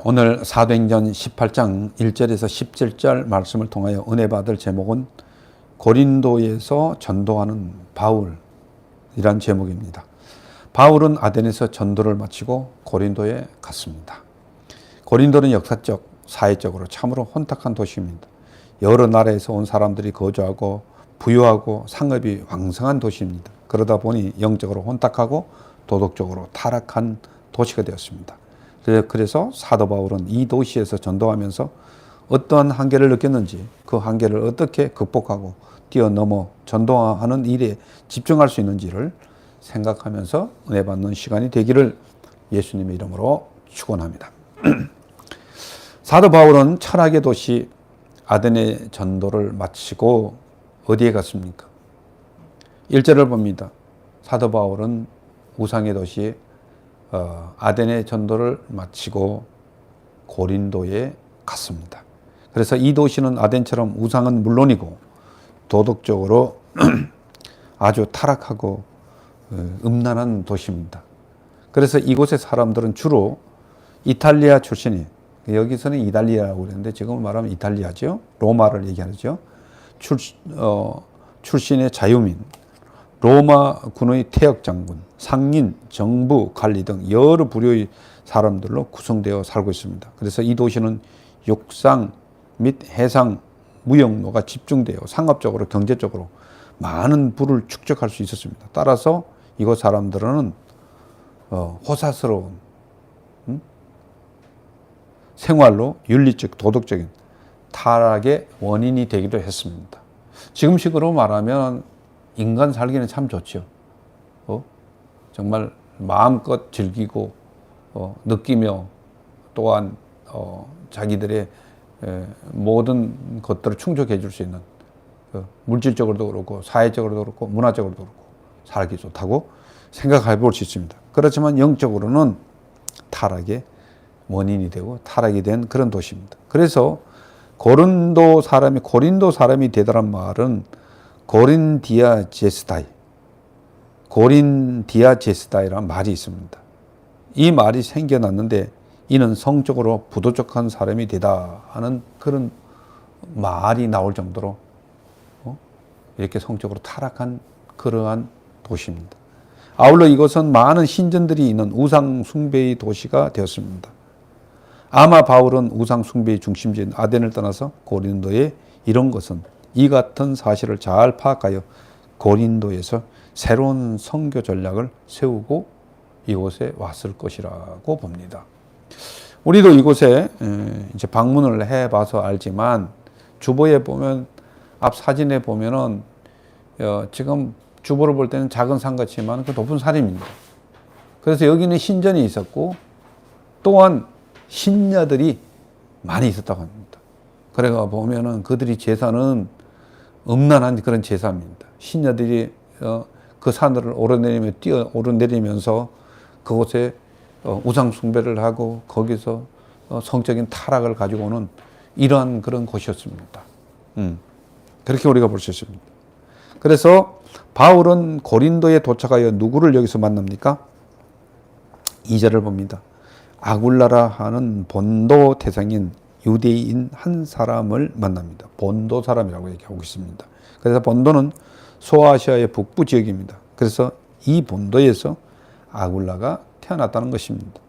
오늘 사도행전 18장 1절에서 17절 말씀을 통하여 은혜 받을 제목은 고린도에서 전도하는 바울이란 제목입니다. 바울은 아덴에서 전도를 마치고 고린도에 갔습니다. 고린도는 역사적, 사회적으로 참으로 혼탁한 도시입니다. 여러 나라에서 온 사람들이 거주하고 부유하고 상업이 왕성한 도시입니다. 그러다 보니 영적으로 혼탁하고 도덕적으로 타락한 도시가 되었습니다. 그래서 사도 바울은 이 도시에서 전도하면서 어떠한 한계를 느꼈는지 그 한계를 어떻게 극복하고 뛰어넘어 전도하는 일에 집중할 수 있는지를 생각하면서 은혜 받는 시간이 되기를 예수님의 이름으로 축원합니다. 사도 바울은 철학의 도시 아덴의 전도를 마치고 어디에 갔습니까? 1절을 봅니다. 사도 바울은 우상의 도시 아덴의 전도를 마치고 고린도에 갔습니다. 그래서 이 도시는 아덴처럼 우상은 물론이고 도덕적으로 아주 타락하고 음란한 도시입니다. 그래서 이곳의 사람들은 주로 이탈리아 출신이, 여기서는 이탈리아라고 그러는데 지금 말하면 이탈리아죠. 로마를 얘기하죠. 출신의 자유민, 로마 군의 태역 장군, 상인, 정부, 관리 등 여러 부류의 사람들로 구성되어 살고 있습니다. 그래서 이 도시는 육상 및 해상 무역로가 집중되어 상업적으로 경제적으로 많은 부를 축적할 수 있었습니다. 따라서 이곳 사람들은 호사스러운 생활로 윤리적, 도덕적인 타락의 원인이 되기도 했습니다. 지금식으로 말하면 인간 살기는 참 좋죠. 정말 마음껏 즐기고 느끼며 또한 자기들의 모든 것들을 충족해 줄 수 있는 물질적으로도 그렇고 사회적으로도 그렇고 문화적으로도 그렇고 살기 좋다고 생각해 볼 수 있습니다. 그렇지만 영적으로는 타락의 원인이 되고 타락이 된 그런 도시입니다. 그래서 고린도 사람이 되다란 말은 고린디아제스다이라는 말이 있습니다. 이 말이 생겨났는데 이는 성적으로 부도덕한 사람이 되다 하는 그런 말이 나올 정도로 이렇게 성적으로 타락한 그러한 도시입니다. 아울러 이곳은 많은 신전들이 있는 우상 숭배의 도시가 되었습니다. 아마 바울은 우상 숭배의 중심지인 아덴을 떠나서 고린도에 이런 것은 이 같은 사실을 잘 파악하여 고린도에서 새로운 선교 전략을 세우고 이곳에 왔을 것이라고 봅니다. 우리도 이곳에 이제 방문을 해봐서 알지만 주보에 보면 앞 사진에 보면은 지금 주보를 볼 때는 작은 산 같지만 그 높은 산입니다. 그래서 여기는 신전이 있었고 또한 신녀들이 많이 있었다고 합니다. 그래가 보면은 그들이 제사는 음란한 그런 제사입니다. 신녀들이 그 산을 오르내리면서 그곳에 우상 숭배를 하고 거기서 성적인 타락을 가지고 오는 이러한 그런 곳이었습니다. 그렇게 우리가 볼 수 있습니다. 그래서 바울은 고린도에 도착하여 누구를 여기서 만납니까? 2절을 봅니다. 아굴라라 하는 본도 태생인 유대인 한 사람을 만납니다. 본도 사람이라고 얘기하고 있습니다. 그래서 본도는 소아시아의 북부 지역입니다. 그래서 이 본도에서 아굴라가 태어났다는 것입니다.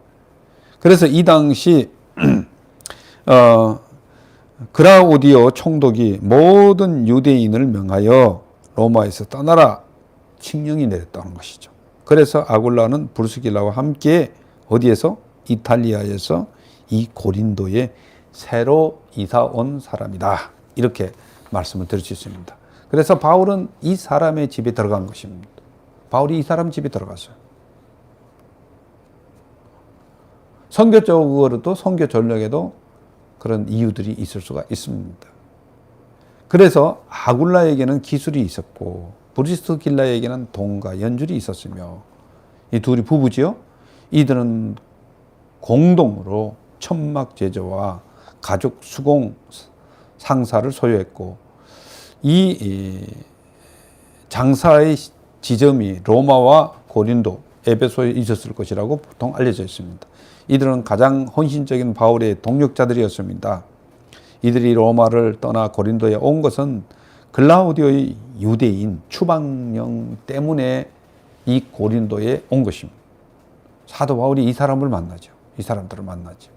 그래서 이 당시 그라우디오 총독이 모든 유대인을 명하여 로마에서 떠나라 칙령이 내렸다는 것이죠. 그래서 아굴라는 브루스길라와 함께 어디에서? 이탈리아에서 이 고린도에 새로 이사 온 사람이다. 이렇게 말씀을 드릴 수 있습니다. 그래서 바울은 이 사람의 집에 들어간 것입니다. 바울이 이 사람 집에 들어갔어요. 선교적으로도 선교 전략에도 그런 이유들이 있을 수가 있습니다. 그래서 아굴라에게는 기술이 있었고 브리스길라에게는 돈과 연줄이 있었으며 이 둘이 부부지요. 이들은 공동으로 천막 제조와 가죽 수공 상사를 소유했고 이 장사의 지점이 로마와 고린도, 에베소에 있었을 것이라고 보통 알려져 있습니다. 이들은 가장 헌신적인 바울의 동력자들이었습니다. 이들이 로마를 떠나 고린도에 온 것은 글라우디오의 유대인 추방령 때문에 이 고린도에 온 것입니다. 사도 바울이 이 사람을 만나죠. 이 사람들을 만나죠.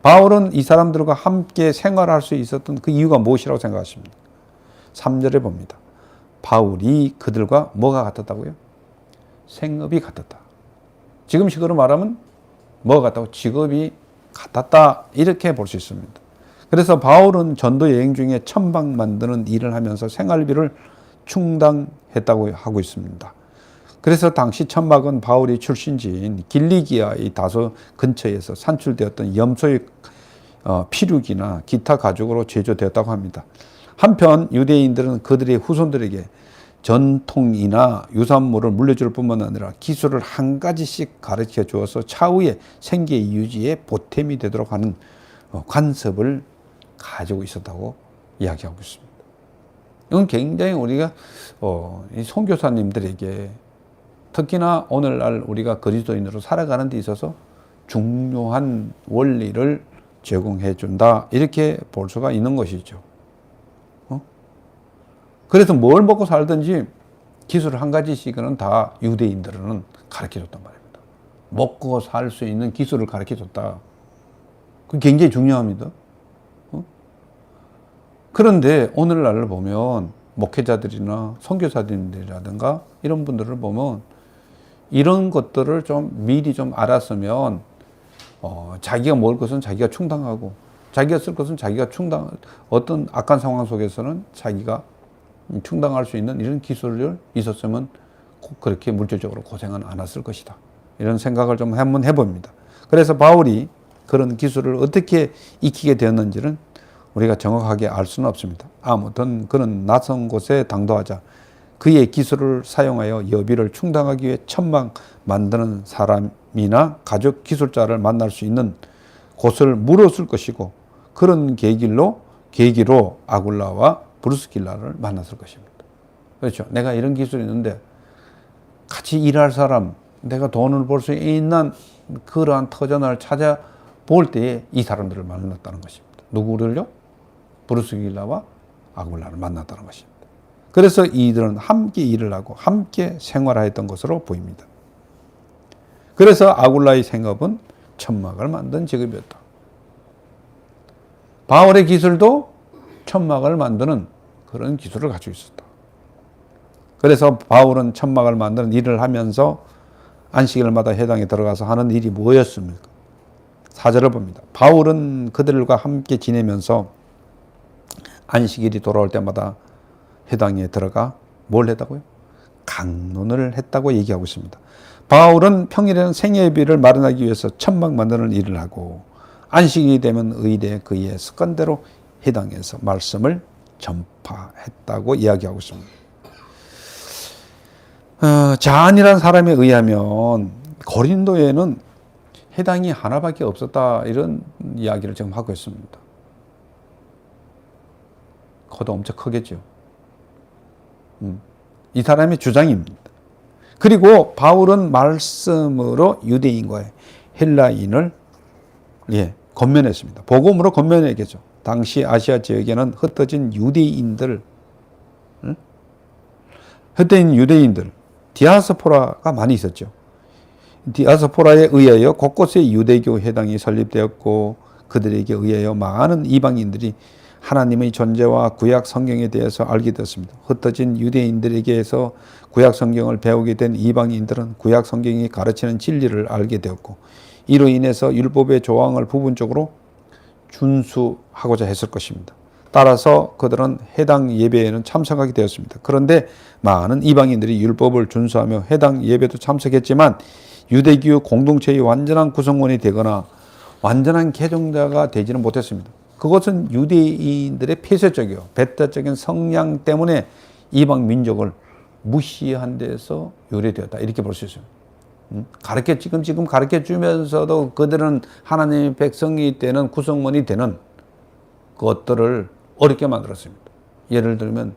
바울은 이 사람들과 함께 생활할 수 있었던 그 이유가 무엇이라고 생각하십니까? 3절에 봅니다. 바울이 그들과 뭐가 같았다고요? 생업이 같았다. 지금식으로 말하면 뭐가 같다고? 직업이 같았다. 이렇게 볼 수 있습니다. 그래서 바울은 전도 여행 중에 천막 만드는 일을 하면서 생활비를 충당했다고 하고 있습니다. 그래서 당시 천막은 바울이 출신지인 길리기아의 다소 근처에서 산출되었던 염소의 피륙이나 기타 가죽으로 제조되었다고 합니다. 한편 유대인들은 그들의 후손들에게 전통이나 유산물을 물려줄 뿐만 아니라 기술을 한 가지씩 가르쳐 주어서 차후에 생계 유지에 보탬이 되도록 하는 관습을 가지고 있었다고 이야기하고 있습니다. 이건 굉장히 우리가 이 선교사님들에게 특히나 오늘날 우리가 그리스도인으로 살아가는 데 있어서 중요한 원리를 제공해 준다, 이렇게 볼 수가 있는 것이죠. 그래서 뭘 먹고 살든지 기술을 한 가지씩은 다 유대인들은 가르쳐 줬단 말입니다. 먹고 살 수 있는 기술을 가르쳐 줬다. 그게 굉장히 중요합니다. 그런데 오늘날을 보면 목회자들이나 선교사님들이라든가 이런 분들을 보면 이런 것들을 좀 미리 좀 알았으면 자기가 먹을 것은 자기가 충당하고 자기가 쓸 것은 자기가 어떤 악한 상황 속에서는 자기가 충당할 수 있는 이런 기술을 있었으면 그렇게 물질적으로 고생은 안 했을 것이다. 이런 생각을 좀 한번 해봅니다. 그래서 바울이 그런 기술을 어떻게 익히게 되었는지는 우리가 정확하게 알 수는 없습니다. 아무튼 그는 낯선 곳에 당도하자 그의 기술을 사용하여 여비를 충당하기 위해 천막 만드는 사람이나 가죽 기술자를 만날 수 있는 곳을 물었을 것이고, 그런 계기로 아굴라와 브루스길라를 만났을 것입니다. 그렇죠. 내가 이런 기술이 있는데 같이 일할 사람, 내가 돈을 벌 수 있는 그러한 터전을 찾아볼 때에 이 사람들을 만났다는 것입니다. 누구를요? 브루스길라와 아굴라를 만났다는 것입니다. 그래서 이들은 함께 일을 하고 함께 생활하였던 것으로 보입니다. 그래서 아굴라의 생업은 천막을 만든 직업이었다. 바울의 기술도 천막을 만드는 그런 기술을 가지고 있었다. 그래서 바울은 천막을 만드는 일을 하면서 안식일마다 회당에 들어가서 하는 일이 뭐였습니까? 4절을 봅니다. 바울은 그들과 함께 지내면서 안식일이 돌아올 때마다 회당에 들어가 뭘 했다고요? 강론을 했다고 얘기하고 있습니다. 바울은 평일에는 생애비를 마련하기 위해서 천막 만드는 일을 하고, 안식일이 되면 의례 그의 습관대로 회당에서 말씀을 전파했다고 이야기하고 있습니다. 자안이라는 사람에 의하면 고린도에는 회당이 하나밖에 없었다, 이런 이야기를 지금 하고 있습니다. 그것도 엄청 크겠죠. 이 사람의 주장입니다. 그리고 바울은 말씀으로 유대인과 헬라인을 권면했습니다. 복음으로 권면했겠죠. 당시 아시아 지역에는 흩어진 유대인들, 디아스포라가 많이 있었죠. 디아스포라에 의하여 곳곳에 유대교 회당이 설립되었고, 그들에게 의하여 많은 이방인들이 하나님의 존재와 구약 성경에 대해서 알게 되었습니다. 흩어진 유대인들에게서 구약 성경을 배우게 된 이방인들은 구약 성경이 가르치는 진리를 알게 되었고, 이로 인해서 율법의 조항을 부분적으로 준수하고자 했을 것입니다. 따라서 그들은 해당 예배에는 참석하게 되었습니다. 그런데 많은 이방인들이 율법을 준수하며 해당 예배도 참석했지만 유대교 공동체의 완전한 구성원이 되거나 완전한 개종자가 되지는 못했습니다. 그것은 유대인들의 폐쇄적이요 배타적인 성향 때문에 이방 민족을 무시한 데서 유래되었다, 이렇게 볼 수 있습니다. 지금 가르쳐 주면서도 그들은 하나님의 백성이 되는 구성원이 되는 것들을 어렵게 만들었습니다. 예를 들면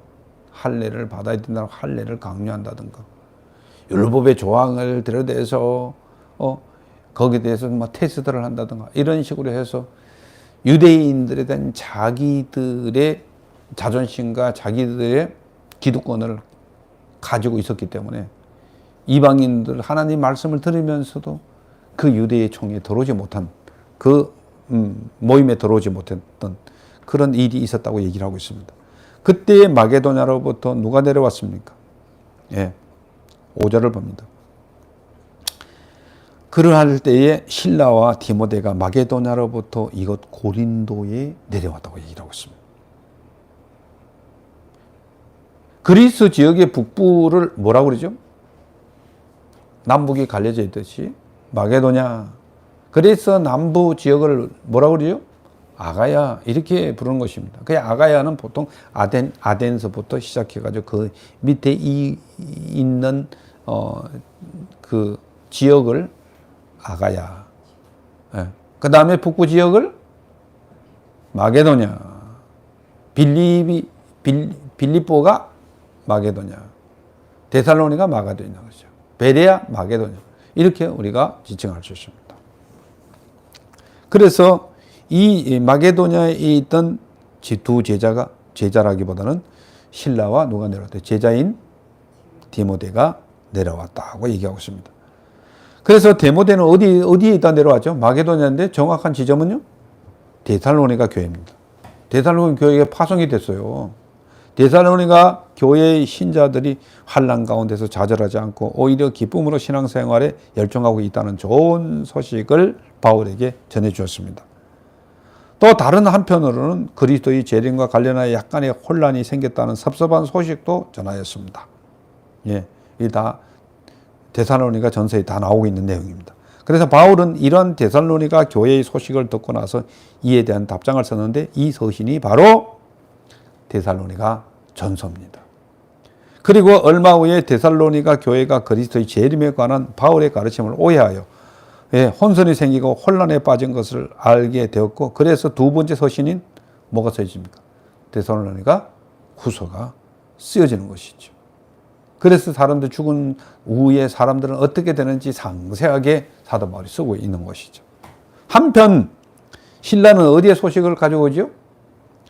할례를 받아야 된다고 할례를 강요한다든가, 율법의 조항을 들여대서 거기에 대해서 뭐 테스트를 한다든가 이런 식으로 해서 유대인들에 대한 자기들의 자존심과 자기들의 기득권을 가지고 있었기 때문에 이방인들 하나님 말씀을 들으면서도 그 유대의 총에 들어오지 못한 그 모임에 들어오지 못했던 그런 일이 있었다고 얘기를 하고 있습니다. 그때 마게도냐로부터 누가 내려왔습니까? 예, 5절을 봅니다. 그러할 때에 실라와 디모데가 마게도냐로부터 이곳 고린도에 내려왔다고 얘기를 하고 있습니다. 그리스 지역의 북부를 뭐라고 그러죠? 남북이 갈려져 있듯이 마게도냐. 그래서 남부 지역을 뭐라고 그러죠? 아가야 이렇게 부르는 것입니다. 그 아가야는 보통 아덴서부터 시작해가지고 그 밑에 있는 그 지역을 아가야. 예. 그 다음에 북부 지역을 마게도냐. 빌립보가 마게도냐. 데살로니가 마게도냐. 그렇죠. 베레아 마게도냐. 이렇게 우리가 지칭할 수 있습니다. 그래서 이 마게도냐에 있던 두 제자가 제자라기보다는 실라와 누가 내려왔대? 제자인 디모데가 내려왔다고 얘기하고 있습니다. 그래서 디모데는 어디에 있다 내려왔죠? 마게도냐인데 정확한 지점은요? 데살로니가 교회입니다. 데살로니 교회가 파송이 됐어요. 데살로니가 교회의 신자들이 환난 가운데서 좌절하지 않고 오히려 기쁨으로 신앙생활에 열정하고 있다는 좋은 소식을 바울에게 전해주었습니다. 또 다른 한편으로는 그리스도의 재림과 관련하여 약간의 혼란이 생겼다는 섭섭한 소식도 전하였습니다. 예, 이 다 데살로니가 전서에 다 나오고 있는 내용입니다. 그래서 바울은 이런 데살로니가 교회의 소식을 듣고 나서 이에 대한 답장을 썼는데 이 서신이 바로 데살로니가 전서입니다. 그리고 얼마 후에 데살로니가 교회가 그리스도의 재림에 관한 바울의 가르침을 오해하여 혼선이 생기고 혼란에 빠진 것을 알게 되었고 그래서 두 번째 서신인 뭐가 써있습니까? 데살로니가 후서가 쓰여지는 것이죠. 그래서 사람들 죽은 후에 사람들은 어떻게 되는지 상세하게 사도 바울이 쓰고 있는 것이죠. 한편 신라는 어디에 소식을 가지고 오죠?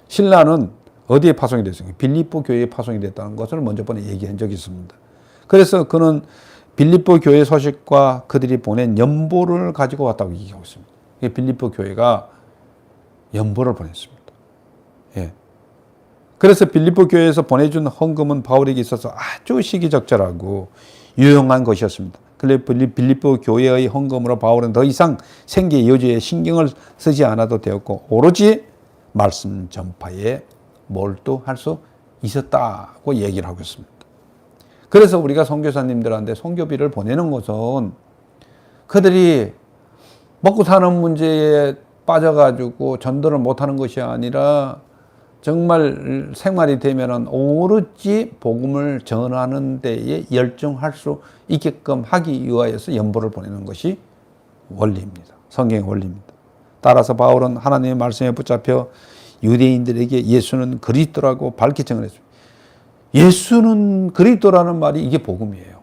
신라는 어디에 파송이 됐습니까? 빌립보 교회에 파송이 됐다는 것을 먼저 번에 얘기한 적이 있습니다. 그래서 그는 빌립보 교회 소식과 그들이 보낸 연보를 가지고 왔다고 얘기하고 있습니다. 빌립보 교회가 연보를 보냈습니다. 예. 그래서 빌립보 교회에서 보내준 헌금은 바울에게 있어서 아주 시기적절하고 유용한 것이었습니다. 빌립보 교회의 헌금으로 바울은 더 이상 생계 여주에 신경을 쓰지 않아도 되었고 오로지 말씀 전파에 몰두할 수 있었다고 얘기를 하고 있습니다. 그래서 우리가 선교사님들한테 선교비를 보내는 것은 그들이 먹고 사는 문제에 빠져가지고 전도를 못하는 것이 아니라 정말 생활이 되면은 오로지 복음을 전하는 데에 열정할 수 있게끔 하기 위하여서 연보를 보내는 것이 원리입니다. 성경의 원리입니다. 따라서 바울은 하나님의 말씀에 붙잡혀 유대인들에게 예수는 그리스도라고 밝히 증언했습니다. 예수는 그리스도라는 말이 이게 복음이에요.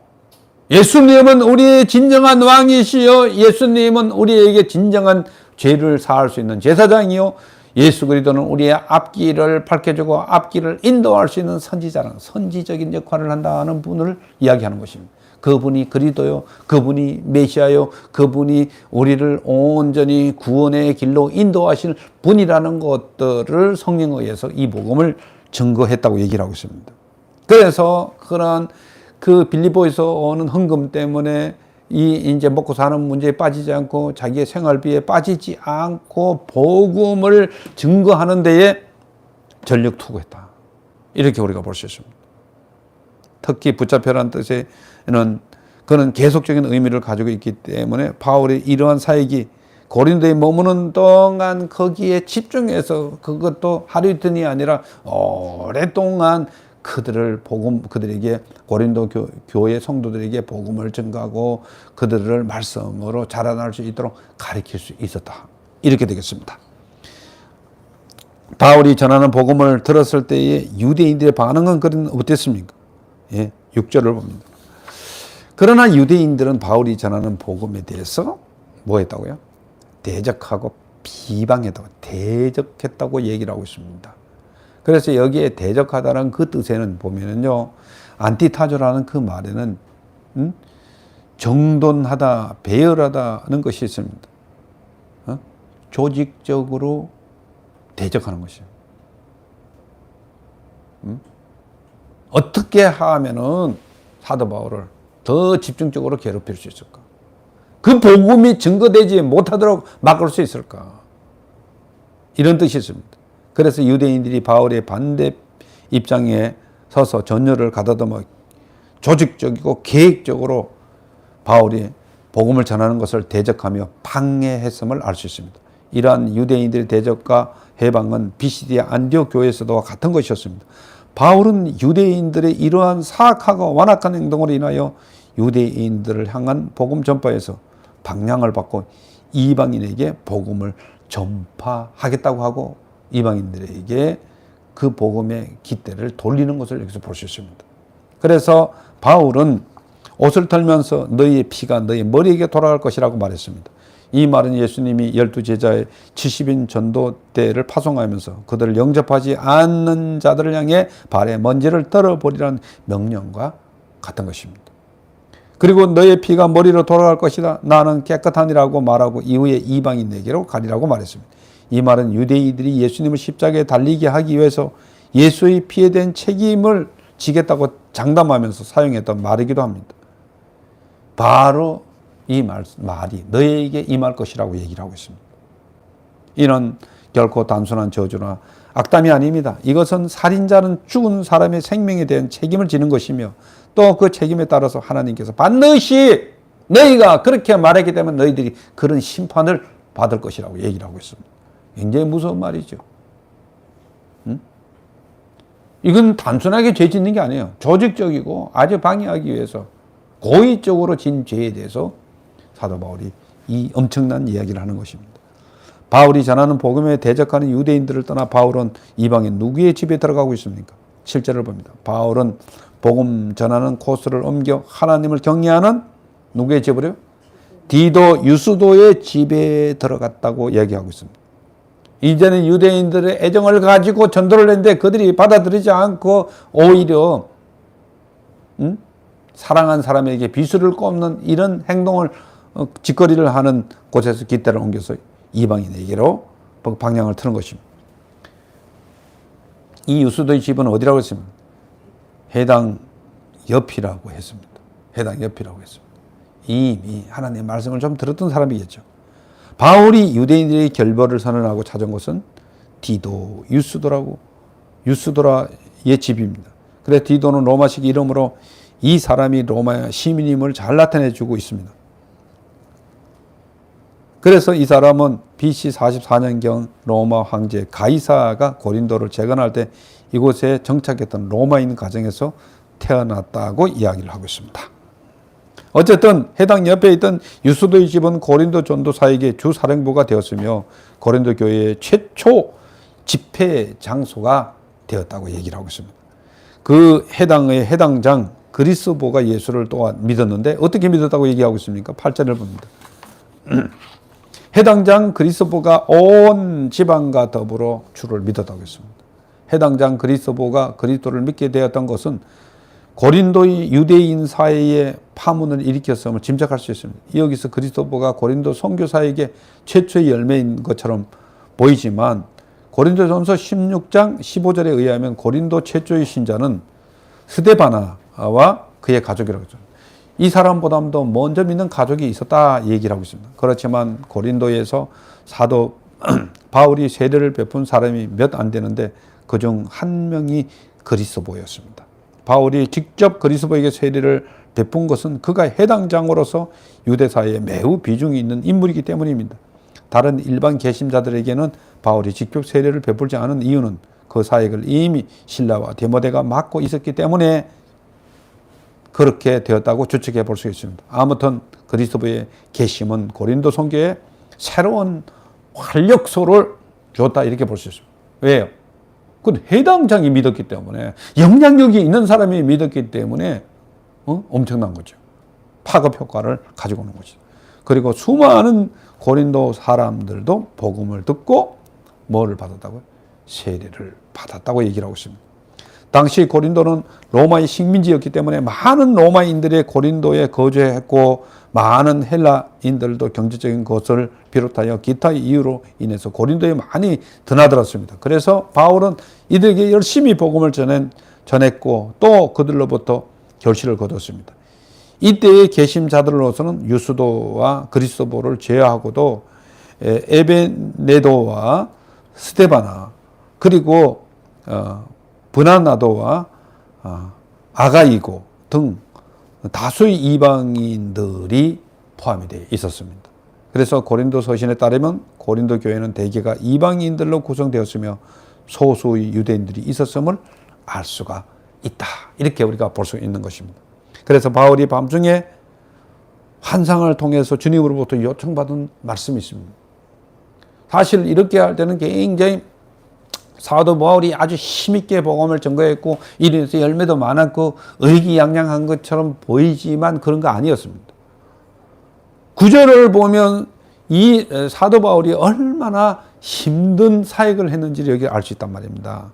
예수님은 우리의 진정한 왕이시요 예수님은 우리에게 진정한 죄를 사할 수 있는 제사장이요 예수 그리스도는 우리의 앞길을 밝혀주고 앞길을 인도할 수 있는 선지자라는 선지적인 역할을 한다는 분을 이야기하는 것입니다. 그분이 그리스도요, 그분이 메시아요, 그분이 우리를 온전히 구원의 길로 인도하실 분이라는 것들을 성령에 의해서 이 복음을 증거했다고 얘기를 하고 있습니다. 그래서 그런 그 빌립보에서 오는 헌금 때문에 이제 먹고 사는 문제에 빠지지 않고 자기의 생활비에 빠지지 않고 복음을 증거하는 데에 전력 투구했다. 이렇게 우리가 볼 수 있습니다. 특히 붙잡혀라는 뜻에는 그는 계속적인 의미를 가지고 있기 때문에 바울의 이러한 사역이 고린도에 머무는 동안 거기에 집중해서 그것도 하루 이틀이 아니라 오랫동안 그들에게 고린도 교회 성도들에게 복음을 증가하고 그들을 말씀으로 자라날 수 있도록 가르칠 수 있었다. 이렇게 되겠습니다. 바울이 전하는 복음을 들었을 때의 유대인들의 반응은 어땠습니까? 예, 6절을 봅니다. 그러나 유대인들은 바울이 전하는 복음에 대해서 뭐 했다고요? 대적하고 비방했다고, 대적했다고 얘기를 하고 있습니다. 그래서 여기에 대적하다는 그 뜻에는 보면은요, 안티타조라는 그 말에는 정돈하다, 배열하다는 것이 있습니다. 조직적으로 대적하는 것이에요. 어떻게 하면은 사도 바울을 더 집중적으로 괴롭힐 수 있을까? 그 복음이 증거되지 못하도록 막을 수 있을까? 이런 뜻이 있습니다. 그래서 유대인들이 바울의 반대 입장에 서서 전열을 가다듬어 조직적이고 계획적으로 바울이 복음을 전하는 것을 대적하며 방해했음을 알 수 있습니다. 이러한 유대인들의 대적과 해방은 비시디아 안디옥 교회에서도 같은 것이었습니다. 바울은 유대인들의 이러한 사악하고 완악한 행동으로 인하여 유대인들을 향한 복음 전파에서 방향을 받고 이방인에게 복음을 전파하겠다고 하고 이방인들에게 그 복음의 깃대를 돌리는 것을 여기서 볼 수 있습니다. 그래서 바울은 옷을 털면서 너희의 피가 너희 머리에게 돌아갈 것이라고 말했습니다. 이 말은 예수님이 12제자의 70인 전도 때를 파송하면서 그들을 영접하지 않는 자들을 향해 발에 먼지를 떨어버리라는 명령과 같은 것입니다. 그리고 너의 피가 머리로 돌아갈 것이다. 나는 깨끗하니라고 말하고 이후에 이방인에게로 가리라고 말했습니다. 이 말은 유대인들이 예수님을 십자가에 달리게 하기 위해서 예수의 피에 대한 책임을 지겠다고 장담하면서 사용했던 말이기도 합니다. 바로 이 말이 너에게 임할 것이라고 얘기를 하고 있습니다. 이는 결코 단순한 저주나 악담이 아닙니다. 이것은 살인자는 죽은 사람의 생명에 대한 책임을 지는 것이며 또 그 책임에 따라서 하나님께서 반드시 너희가 그렇게 말했기 때문에 너희들이 그런 심판을 받을 것이라고 얘기를 하고 있습니다. 굉장히 무서운 말이죠. 이건 단순하게 죄 짓는 게 아니에요. 조직적이고 아주 방해하기 위해서 고의적으로 진 죄에 대해서 사도 바울이 이 엄청난 이야기를 하는 것입니다. 바울이 전하는 복음에 대적하는 유대인들을 떠나 바울은 이방인 누구의 집에 들어가고 있습니까? 7절을 봅니다. 바울은 복음 전하는 코스를 옮겨 하나님을 경외하는 누구의 집으로요? 디도 유스도의 집에 들어갔다고 이야기하고 있습니다. 이제는 유대인들의 애정을 가지고 전도를 했는데 그들이 받아들이지 않고 오히려 사랑한 사람에게 비수를 꼽는 이런 행동을 짓거리를 하는 곳에서 깃대를 옮겨서 이방인에게로 방향을 트는 것입니다. 이 유스도의 집은 어디라고 했습니까? 해당 옆이라고 했습니다. 해당 옆이라고 했습니다. 이미 하나님의 말씀을 좀 들었던 사람이겠죠. 바울이 유대인들의 결별을 선언하고 찾은 곳은 디도, 유스도라의 집입니다. 그래서 디도는 로마식 이름으로 이 사람이 로마 시민임을 잘 나타내주고 있습니다. 그래서 이 사람은 BC 44년경 로마 황제 가이사가 고린도를 재건할 때 이곳에 정착했던 로마인 가정에서 태어났다고 이야기를 하고 있습니다. 어쨌든 해당 옆에 있던 유스도의 집은 고린도 전도사에게 주사령부가 되었으며 고린도 교회의 최초 집회 장소가 되었다고 얘기를 하고 있습니다. 그 해당의 해당장 그리스보가 예수를 또한 믿었는데 어떻게 믿었다고 얘기하고 있습니까? 8절을 봅니다. 해당장 그리스보가 온 지방과 더불어 주를 믿었다고 했습니다. 해당장 그리스보가 그리스도를 믿게 되었던 것은 고린도의 유대인 사회에 파문을 일으켰음을 짐작할 수 있습니다. 여기서 그리스도보가 고린도 선교사에게 최초의 열매인 것처럼 보이지만 고린도전서 16장 15절에 의하면 고린도 최초의 신자는 스데바나와 그의 가족이라고 했죠. 이 사람보다도 먼저 믿는 가족이 있었다 얘기를 하고 있습니다. 그렇지만 고린도에서 사도 바울이 세례를 베푼 사람이 몇 안 되는데 그중 한 명이 그리스도였습니다. 바울이 직접 그리스도에게 세례를 베푼 것은 그가 해당장으로서 유대사회에 매우 비중이 있는 인물이기 때문입니다. 다른 일반 개심자들에게는 바울이 직접 세례를 베풀지 않은 이유는 그 사역을 이미 실라와 디모데가 맡고 있었기 때문에 그렇게 되었다고 추측해 볼 수 있습니다. 아무튼 그리스도의 계심은 고린도 선교에 새로운 활력소를 줬다 이렇게 볼 수 있습니다. 왜요? 그건 해당장이 믿었기 때문에 영향력이 있는 사람이 믿었기 때문에 엄청난 거죠. 파급 효과를 가지고 오는 거죠. 그리고 수많은 고린도 사람들도 복음을 듣고 뭐를 받았다고요? 세례를 받았다고 얘기를 하고 있습니다. 당시 고린도는 로마의 식민지였기 때문에 많은 로마인들이 고린도에 거주했고 많은 헬라인들도 경제적인 것을 비롯하여 기타 이유로 인해서 고린도에 많이 드나들었습니다. 그래서 바울은 이들에게 열심히 복음을 전했고 또 그들로부터 결실을 거뒀습니다. 이때의 개심자들로서는 유스도와 그리스도보를 제외하고도 에베네도와 스데바나 그리고 브나나도와 아가이고 등 다수의 이방인들이 포함이 되어 있었습니다. 그래서 고린도 서신에 따르면 고린도 교회는 대개가 이방인들로 구성되었으며 소수의 유대인들이 있었음을 알 수가 있다. 이렇게 우리가 볼 수 있는 것입니다. 그래서 바울이 밤중에 환상을 통해서 주님으로부터 요청받은 말씀이 있습니다. 사실 이렇게 할 때는 굉장히 사도 바울이 아주 힘있게 복음을 전거했고 이래서 열매도 많았고 의기양양한 것처럼 보이지만 그런 거 아니었습니다. 구절을 보면 이 사도 바울이 얼마나 힘든 사역을 했는지를 여기 알 수 있단 말입니다.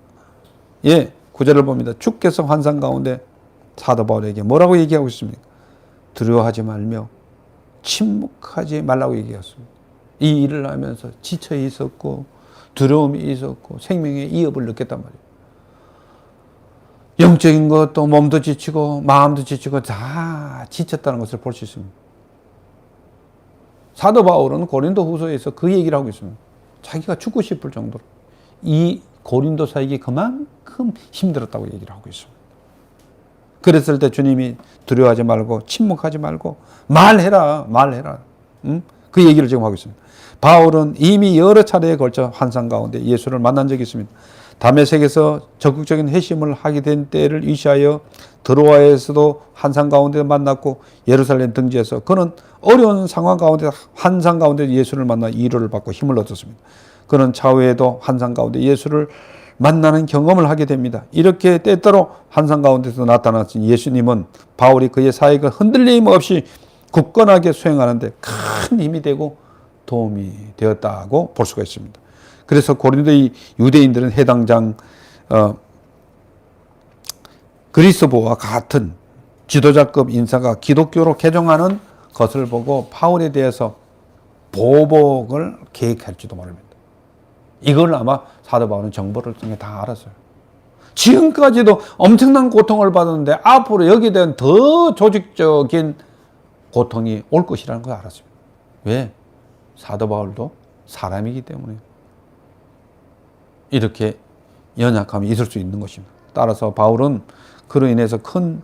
예, 구절을 봅니다. 주께서 환상 가운데 사도 바울에게 뭐라고 얘기하고 있습니까? 두려워하지 말며 침묵하지 말라고 얘기했습니다. 이 일을 하면서 지쳐 있었고 두려움이 있었고 생명의 위협을 느꼈단 말이에요. 영적인 것도 몸도 지치고 마음도 지치고 다 지쳤다는 것을 볼 수 있습니다. 사도 바울은 고린도 후서에서 그 얘기를 하고 있습니다. 자기가 죽고 싶을 정도로 이 고린도 사역이 그만큼 힘들었다고 얘기를 하고 있습니다. 그랬을 때 주님이 두려워하지 말고 침묵하지 말고 말해라. 응? 그 얘기를 지금 하고 있습니다. 바울은 이미 여러 차례에 걸쳐 환상 가운데 예수를 만난 적이 있습니다. 다메섹에서 적극적인 회심을 하게 된 때를 의시하여 드로아에서도 환상 가운데 만났고 예루살렘 등지에서 그는 어려운 상황 가운데 환상 가운데 예수를 만나 위로를 받고 힘을 얻었습니다. 그는 차후에도 환상 가운데 예수를 만나는 경험을 하게 됩니다. 이렇게 때때로 환상 가운데서 나타나신 예수님은 바울이 그의 사역을 흔들림 없이 굳건하게 수행하는데 큰 힘이 되고 도움이 되었다고 볼 수가 있습니다. 그래서 고린도의 유대인들은 해당장 그리스도와 같은 지도자급 인사가 기독교로 개종하는 것을 보고 바울에 대해서 보복을 계획할지도 모릅니다. 이걸 아마 사도 바울은 정보를 통해 다 알았어요. 지금까지도 엄청난 고통을 받았는데 앞으로 여기에 대한 더 조직적인 고통이 올 것이라는 걸 알았습니다. 왜? 사도 바울도 사람이기 때문에 이렇게 연약함이 있을 수 있는 것입니다. 따라서 바울은 그로 인해서 큰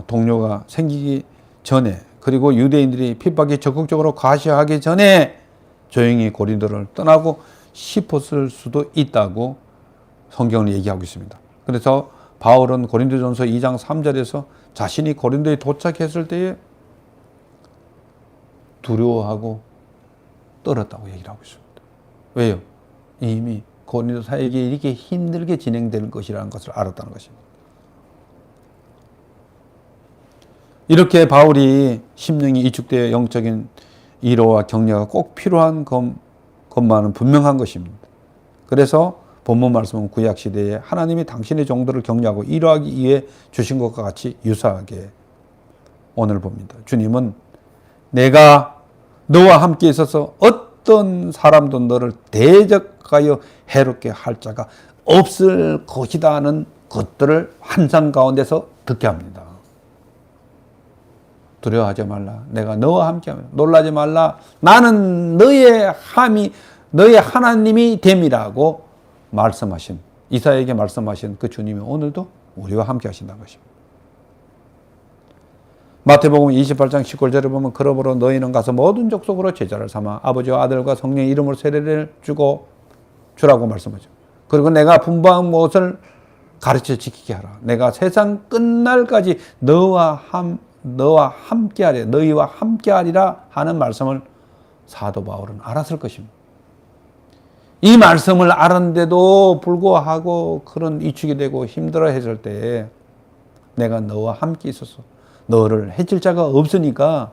동료가 생기기 전에 그리고 유대인들이 핍박이 적극적으로 과시하기 전에 조용히 고린도를 떠나고 싶었을 수도 있다고 성경을 얘기하고 있습니다. 그래서 바울은 고린도전서 2장 3절에서 자신이 고린도에 도착했을 때에 두려워하고 떨었다고 얘기를 하고 있습니다. 왜요? 이미 고린도 사역이 이렇게 힘들게 진행될 것이라는 것을 알았다는 것입니다. 이렇게 바울이 심령이 이축되어 영적인 위로와 격려가 꼭 필요한 것만은 분명한 것입니다. 그래서 본문 말씀은 구약 시대에 하나님이 당신의 종들을 격려하고 위로하기 위해 주신 것과 같이 유사하게 오늘 봅니다. 주님은 내가 너와 함께 있어서 어떤 사람도 너를 대적하여 해롭게 할 자가 없을 것이다 하는 것들을 환상 가운데서 듣게 합니다. 두려워하지 말라. 내가 너와 함께하며 놀라지 말라. 나는 너의 하나님이 됨이라고 말씀하신 이사야에게 말씀하신 그 주님이 오늘도 우리와 함께 하신다는 것입니다. 마태복음 28장 19절에 보면 그러므로 너희는 가서 모든 족속으로 제자를 삼아 아버지와 아들과 성령의 이름으로 세례를 주라고 말씀하죠. 그리고 내가 분부한 것을 가르쳐 지키게 하라. 내가 세상 끝날까지 너희와 함께하리라 하는 말씀을 사도 바울은 알았을 것입니다. 이 말씀을 알았는데도 불구하고 그런 위축이 되고 힘들어 했을 때 내가 너와 함께 있어서 너를 해칠 자가 없으니까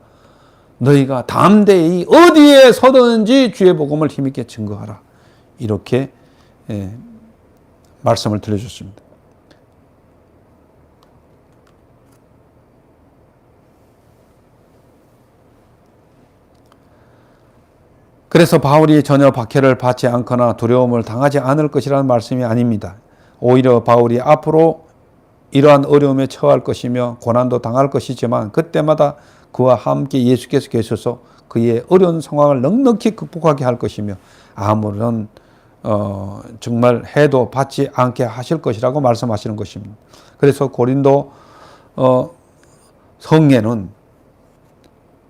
너희가 담대히 어디에 서든지 주의 복음을 힘있게 증거하라. 이렇게 말씀을 드려줬습니다. 그래서 바울이 전혀 박해를 받지 않거나 두려움을 당하지 않을 것이라는 말씀이 아닙니다. 오히려 바울이 앞으로 이러한 어려움에 처할 것이며 고난도 당할 것이지만 그때마다 그와 함께 예수께서 계셔서 그의 어려운 상황을 넉넉히 극복하게 할 것이며 아무런 정말 해도 받지 않게 하실 것이라고 말씀하시는 것입니다. 그래서 고린도 성에는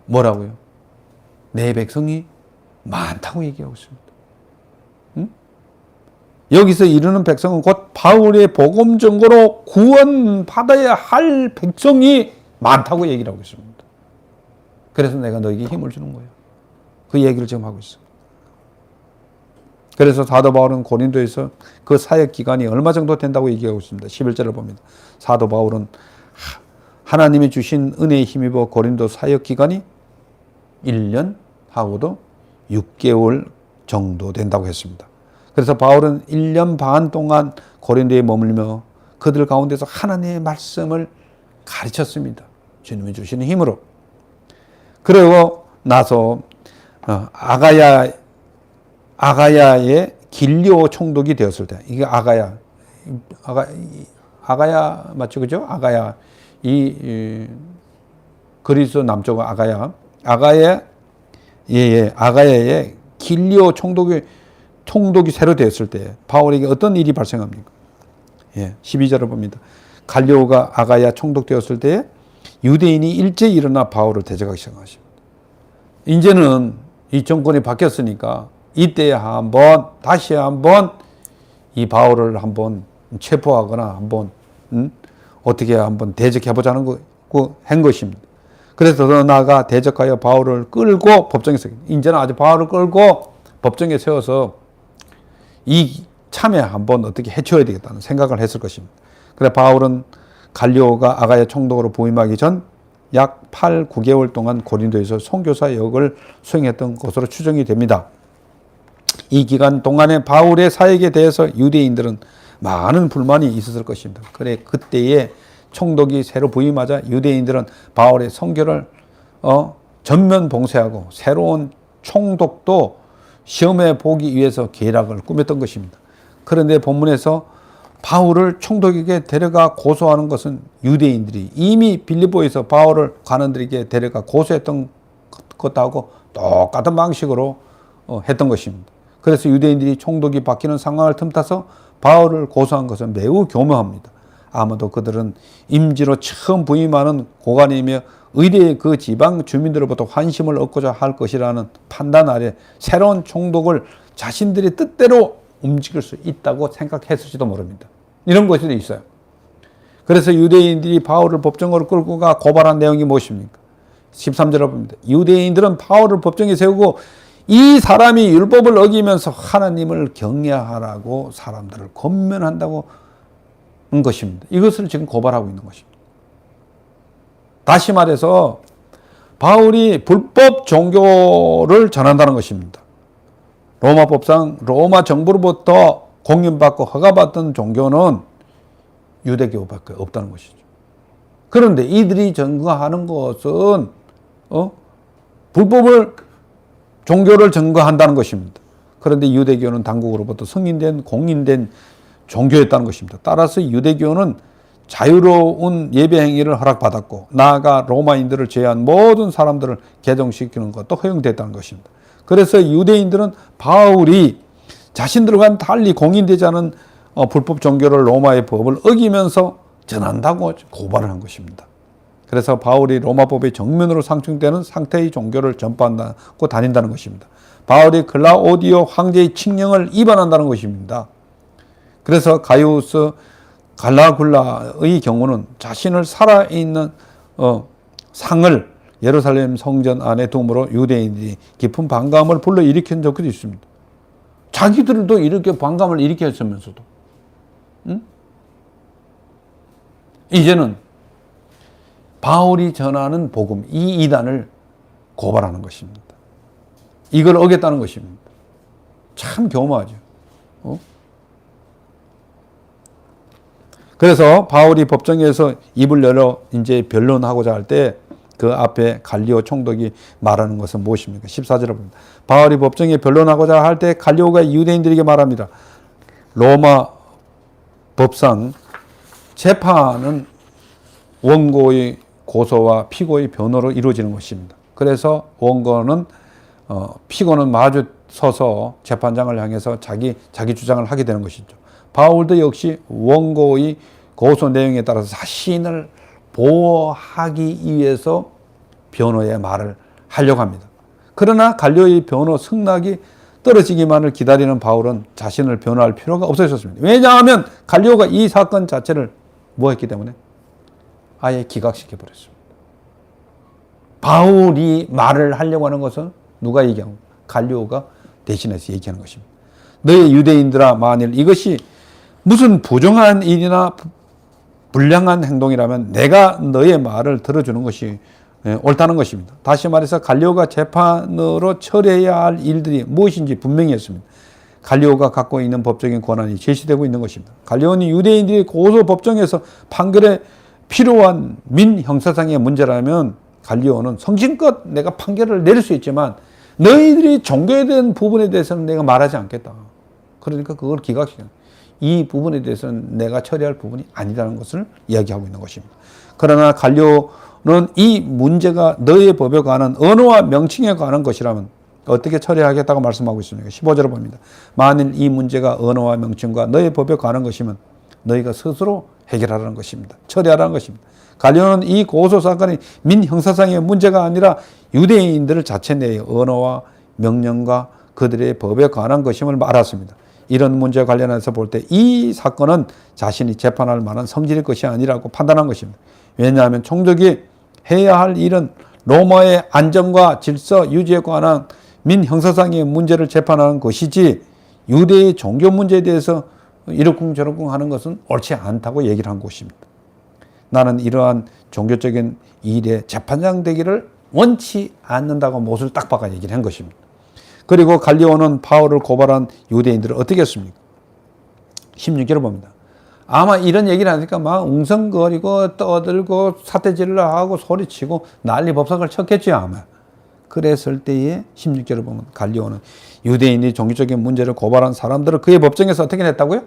뭐라고요? 내 백성이 많다고 얘기하고 있습니다. 응? 여기서 이르는 백성은 곧 바울의 복음 증거로 구원받아야 할 백성이 많다고 얘기를 하고 있습니다. 그래서 내가 너에게 힘을 주는 거예요. 그 얘기를 지금 하고 있어요. 그래서 사도 바울은 고린도에서 그 사역 기간이 얼마 정도 된다고 얘기하고 있습니다. 11절을 봅니다. 사도 바울은 하나님이 주신 은혜에 힘입어 고린도 사역 기간이 1년 하고도 6개월 정도 된다고 했습니다. 그래서 바울은 1년 반 동안 고린도에 머물며 그들 가운데서 하나님의 말씀을 가르쳤습니다. 주님이 주시는 힘으로. 그리고 나서 아가야의 길리오 총독이 되었을 때, 이게 아가야 맞죠, 그죠? 아가야, 그리스 남쪽 아가야의 길리오 총독이 새로 되었을 때 바울에게 어떤 일이 발생합니까? 12절을 봅니다. 갈리오가 아가야 총독 되었을 때 유대인이 일제히 일어나 바울을 대적하기 시작하십니다. 이제는 이 정권이 바뀌었으니까 이때 다시 한번 이 바울을 한번 체포하거나 한번 어떻게 한번 대적해보자는 한 것입니다. 그래서 더 나아가 대적하여 바울을 끌고 법정에 세워, 이제는 아주 바울을 끌고 법정에 세워서 이 참에 한번 어떻게 해쳐야 되겠다는 생각을 했을 것입니다. 그래 바울은 갈리오가 아가야 총독으로 부임하기 전 약 8, 9개월 동안 고린도에서 선교사 역을 수행했던 것으로 추정이 됩니다. 이 기간 동안에 바울의 사역에 대해서 유대인들은 많은 불만이 있었을 것입니다. 그래 그때에 총독이 새로 부임하자 유대인들은 바울의 선교를 전면 봉쇄하고 새로운 총독도 시험해 보기 위해서 계략을 꾸몄던 것입니다. 그런데 본문에서 바울을 총독에게 데려가 고소하는 것은 유대인들이 이미 빌립보에서 바울을 관원들에게 데려가 고소했던 것하고 똑같은 방식으로 했던 것입니다. 그래서 유대인들이 총독이 바뀌는 상황을 틈타서 바울을 고소한 것은 매우 교묘합니다. 아마도 그들은 임지로 처음 부임하는 고관이며 의뢰의 그 지방 주민들로부터 환심을 얻고자 할 것이라는 판단 아래 새로운 총독을 자신들의 뜻대로 움직일 수 있다고 생각했을지도 모릅니다. 이런 것이 있어요. 그래서 유대인들이 바울을 법정으로 끌고 가 고발한 내용이 무엇입니까? 13절을 봅니다. 유대인들은 바울을 법정에 세우고 이 사람이 율법을 어기면서 하나님을 경외하라고 사람들을 권면한다고 한 것입니다. 이것을 지금 고발하고 있는 것입니다. 다시 말해서 바울이 불법 종교를 전한다는 것입니다. 로마법상 로마 정부로부터 공인받고 허가받던 종교는 유대교밖에 없다는 것이죠. 그런데 이들이 전거하는 것은 불법을 종교를 전거한다는 것입니다. 그런데 유대교는 당국으로부터 승인된 공인된 종교였다는 것입니다. 따라서 유대교는 자유로운 예배 행위를 허락받았고 나아가 로마인들을 제외한 모든 사람들을 개종시키는 것도 허용됐다는 것입니다. 그래서 유대인들은 바울이 자신들과는 달리 공인되지 않은 불법 종교를 로마의 법을 어기면서 전한다고 고발을 한 것입니다. 그래서 바울이 로마법의 정면으로 상충되는 상태의 종교를 전파한다고 다닌다는 것입니다. 바울이 클라우디오 황제의 칙령을 위반한다는 것입니다. 그래서 가이우스 갈라굴라의 경우는 자신을 살아있는 상을 예루살렘 성전 안에 둠으로 유대인들이 깊은 반감을 불러일으킨 적도 있습니다. 자기들도 이렇게 반감을 일으켰으면서도 이제는 바울이 전하는 복음, 이 이단을 고발하는 것입니다. 이걸 어겼다는 것입니다. 참 교묘하죠. 그래서 바울이 법정에서 입을 열어 이제 변론하고자 할 때 그 앞에 갈리오 총독이 말하는 것은 무엇입니까? 14절을 봅니다. 바울이 법정에 변론하고자 할 때 갈리오가 유대인들에게 말합니다. 로마 법상 재판은 원고의 고소와 피고의 변호로 이루어지는 것입니다. 그래서 원고는 피고는 마주 서서 재판장을 향해서 자기 주장을 하게 되는 것이죠. 바울도 역시 원고의 고소 내용에 따라서 자신을 보호하기 위해서 변호의 말을 하려고 합니다. 그러나 갈리오의 변호 승낙이 떨어지기만을 기다리는 바울은 자신을 변호할 필요가 없어졌습니다. 왜냐하면 갈리오가 이 사건 자체를 뭐 했기 때문에? 아예 기각시켜 버렸습니다. 바울이 말을 하려고 하는 것은 누가 얘기하고? 갈리오가 대신해서 얘기하는 것입니다. 너희 유대인들아, 만일 이것이 무슨 부정한 일이나 불량한 행동이라면 내가 너의 말을 들어주는 것이 옳다는 것입니다. 다시 말해서 갈리오가 재판으로 처리해야 할 일들이 무엇인지 분명히 했습니다. 갈리오가 갖고 있는 법적인 권한이 제시되고 있는 것입니다. 갈리오는 유대인들이 고소 법정에서 판결에 필요한 민형사상의 문제라면 갈리오는 성심껏 내가 판결을 내릴 수 있지만 너희들이 종교에 대한 부분에 대해서는 내가 말하지 않겠다. 그러니까 그걸 기각시키는, 이 부분에 대해서는 내가 처리할 부분이 아니라는 것을 이야기하고 있는 것입니다. 그러나 갈리오는 이 문제가 너의 법에 관한 언어와 명칭에 관한 것이라면 어떻게 처리하겠다고 말씀하고 있습니까? 15절을 봅니다. 만일 이 문제가 언어와 명칭과 너의 법에 관한 것이면 너희가 스스로 해결하라는 것입니다. 처리하라는 것입니다. 갈리오는 이 고소 사건이 민형사상의 문제가 아니라 유대인들 자체 내의 언어와 명령과 그들의 법에 관한 것임을 알았습니다. 이런 문제와 관련해서 볼 때 이 사건은 자신이 재판할 만한 성질의 것이 아니라고 판단한 것입니다. 왜냐하면 총독이 해야 할 일은 로마의 안정과 질서 유지에 관한 민형사상의 문제를 재판하는 것이지 유대의 종교 문제에 대해서 이러쿵저러쿵 하는 것은 옳지 않다고 얘기를 한 것입니다. 나는 이러한 종교적인 일에 재판장 되기를 원치 않는다고 못을 딱 박아 얘기를 한 것입니다. 그리고 갈리오는 바울을 고발한 유대인들을 어떻게 했습니까? 16절을 봅니다. 아마 이런 얘기를 하니까 막 웅성거리고 떠들고 사태질을 하고 소리치고 난리 법석을 쳤겠죠 아마. 그랬을 때에 16절을 보면 갈리오는 유대인이 종교적인 문제를 고발한 사람들을 그의 법정에서 어떻게 냈다고요?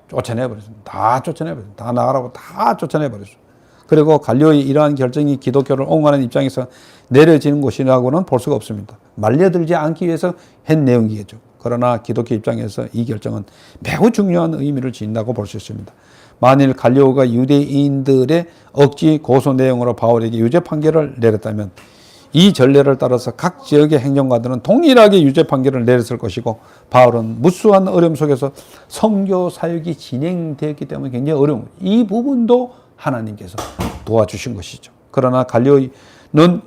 쫓아내버렸습니다. 다 쫓아내버렸습니다. 다 나가라고 다 쫓아내버렸습니다. 그리고 갈리오의 이러한 결정이 기독교를 옹호하는 입장에서 내려지는 것이라고는 볼 수가 없습니다. 말려들지 않기 위해서 한 내용이겠죠. 그러나 기독교 입장에서 이 결정은 매우 중요한 의미를 지닌다고 볼 수 있습니다. 만일 갈리오가 유대인들의 억지 고소 내용으로 바울에게 유죄 판결을 내렸다면 이 전례를 따라서 각 지역의 행정가들은 동일하게 유죄 판결을 내렸을 것이고 바울은 무수한 어려움 속에서 선교 사역이 진행되었기 때문에 굉장히 어려운, 이 부분도 하나님께서 도와주신 것이죠. 그러나 갈리오는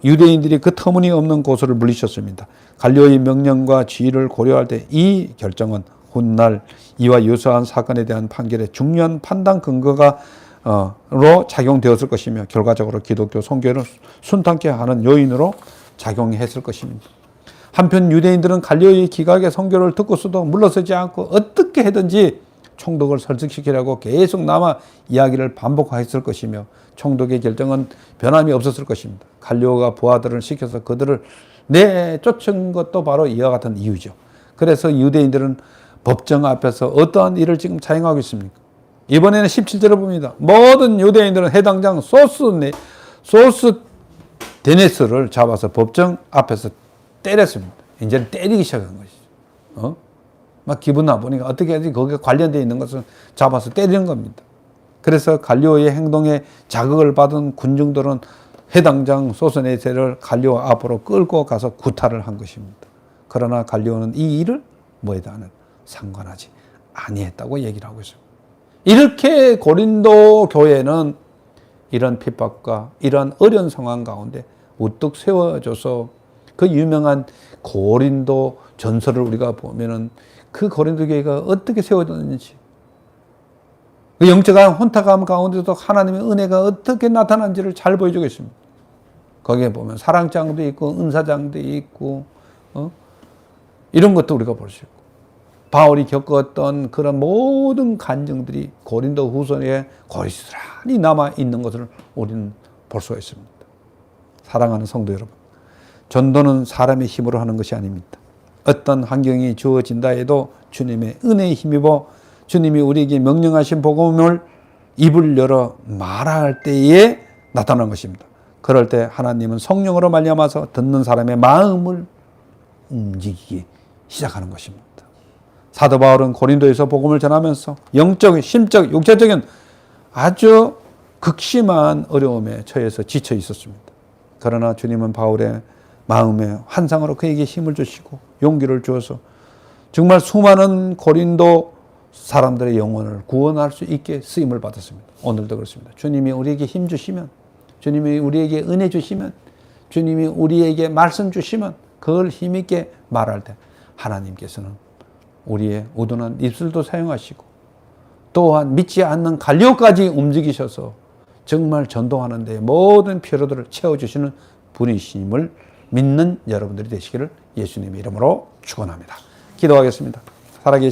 유대인들이 그 터무니없는 고소를 물리쳤습니다. 갈리오의 명령과 지위를 고려할 때 이 결정은 훗날 이와 유사한 사건에 대한 판결의 중요한 판단 근거가 로 작용되었을 것이며 결과적으로 기독교 선교를 순탄케 하는 요인으로 작용했을 것입니다. 한편 유대인들은 갈리오의 기각의 선교를 듣고서도 물러서지 않고 어떻게 해든지 총독을 설득시키려고 계속 남아 이야기를 반복했을 것이며 총독의 결정은 변함이 없었을 것입니다. 갈리오가 부하들을 시켜서 그들을 내쫓은 것도 바로 이와 같은 이유죠. 그래서 유대인들은 법정 앞에서 어떠한 일을 지금 자행하고 있습니까? 이번에는 17절을 봅니다. 모든 유대인들은 해당장 소스데네스를 잡아서 법정 앞에서 때렸습니다. 이제는 때리기 시작한 것이죠. 막 기분 나쁘니까 어떻게 해야지 거기에 관련되어 있는 것을 잡아서 때리는 겁니다. 그래서 갈리오의 행동에 자극을 받은 군중들은 해당장 소스데네스를 갈리오 앞으로 끌고 가서 구타를 한 것입니다. 그러나 갈리오는 이 일을 뭐에 대한 상관하지 아니했다고 얘기를 하고 있습니다. 이렇게 고린도 교회는 이런 핍박과 이런 어려운 상황 가운데 우뚝 세워져서 그 유명한 고린도 전설을 우리가 보면은 그 고린도 교회가 어떻게 세워졌는지, 그 영적인 혼탁함 가운데도 하나님의 은혜가 어떻게 나타난지를 잘 보여주고 있습니다. 거기에 보면 사랑장도 있고 은사장도 있고 이런 것도 우리가 볼 수 있고 바울이 겪었던 그런 모든 간증들이 고린도 후서에 고스란히 남아 있는 것을 우리는 볼 수가 있습니다. 사랑하는 성도 여러분, 전도는 사람의 힘으로 하는 것이 아닙니다. 어떤 환경이 주어진다 해도 주님의 은혜에 힘입어 주님이 우리에게 명령하신 복음을 입을 열어 말할 때에 나타나는 것입니다. 그럴 때 하나님은 성령으로 말미암아서 듣는 사람의 마음을 움직이기 시작하는 것입니다. 사도 바울은 고린도에서 복음을 전하면서 영적, 심적, 육체적인 아주 극심한 어려움에 처해서 지쳐 있었습니다. 그러나 주님은 바울의 마음의 환상으로 그에게 힘을 주시고 용기를 주어서 정말 수많은 고린도 사람들의 영혼을 구원할 수 있게 쓰임을 받았습니다. 오늘도 그렇습니다. 주님이 우리에게 힘 주시면, 주님이 우리에게 은혜 주시면, 주님이 우리에게 말씀 주시면 그걸 힘있게 말할 때 하나님께서는 우리의 우둔한 입술도 사용하시고 또한 믿지 않는 갈려까지 움직이셔서 정말 전도하는 데 모든 필요들을 채워주시는 분이심을 믿는 여러분들이 되시기를 예수님의 이름으로 축원합니다. 기도하겠습니다. 살아계신